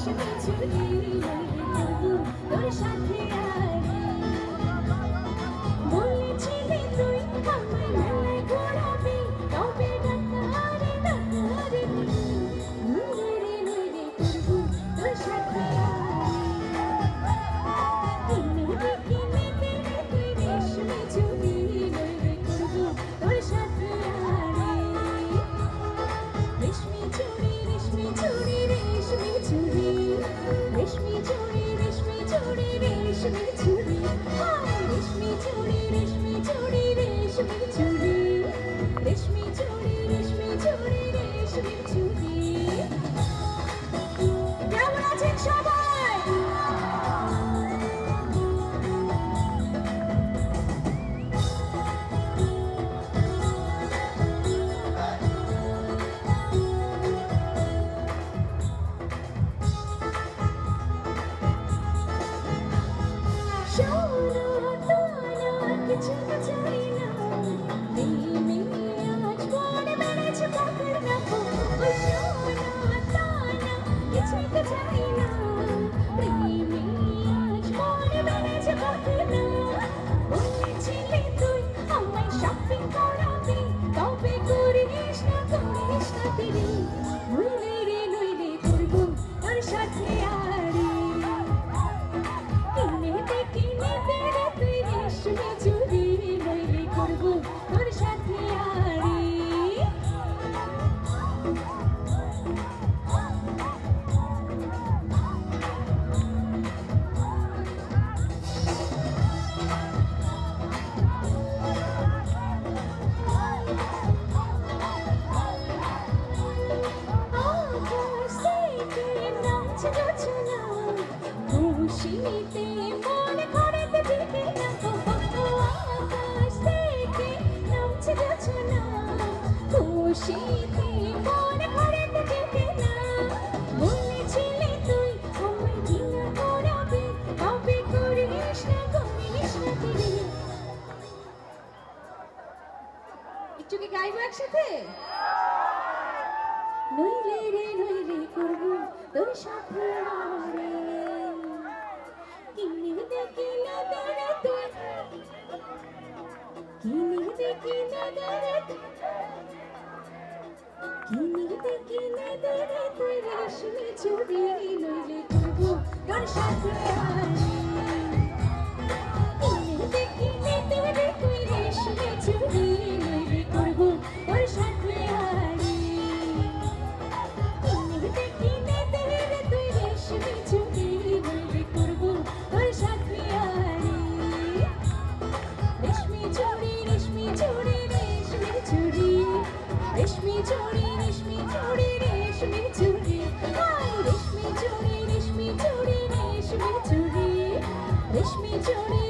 রেশমি চুড়ি করবো তোর সাথে আরে বলেছিলি তুই আমায় মেলায় ঘোরাবি তবে ডাকারে ডাকারে নুরে রে নুরে করবো তোর সাথে কিনে দে তুই রেশমি চুড়ি করবো তোর সাথে আরে রেশমি চুড়ি রেশমি চুড়ি রেশমি চুড়ি রেশমি চুড়ি রেশমি চুড়ি রেশমি চুড়ি রেশমি চুড়ি রেশমি চুড়ি রেশমি চুড়ি রেশমি চুড়ি রেশমি চুড়ি রেশমি চুড়ি কেমন আছেন সবাই কিছু চাই না প্রেমে আজ মনে বেড়েছে পাগল না ও সোনা তানা কিছু চাই না প্রেমে আজ মনে বেড়েছে পাগল না বলেছিলি তুই আমায় শপিং করাবি তবে করিস না দেরি নইলে করবো তোর সাথে আরে কিনে দে রে তুই রেশমি চুড়ি নইলে করবো তোর সাথে আরে আকাশ থেকে নামছে জোছনা খুশিতে মন ঘরেতে টিকে না আকাশ থেকে নামছে জোছনা খুশিতে মন ঘরেতে টিকে না বলেছিলি তুই আমায় ডিনার করাবি তবে করিস না দেরি একটু কি গাইবো একসাথে নইলে করবো তোর সাথে আরে কিনে দে রে তুই কিনে দে রে তুই রেশমি চুড়ি নইলে করবো তোর সাথে আরে কিনে দে রে তুই রেশমি চুড়ি নইলে করবো তোর সাথে আরে কিনে দে রে তুই রেশমি চুড়ি নইলে করবো তোর সাথে আরে রেশমি চুড়ি রেশমি চুড়ি রেশমি চুড়ি রেশমি চুড়ি রেশমি চুড়ি রেশমি চুড়ি রেশমি চুড়ি রেশমি চুড়ি রেশমি চুড়ি রেশমি চুড়ি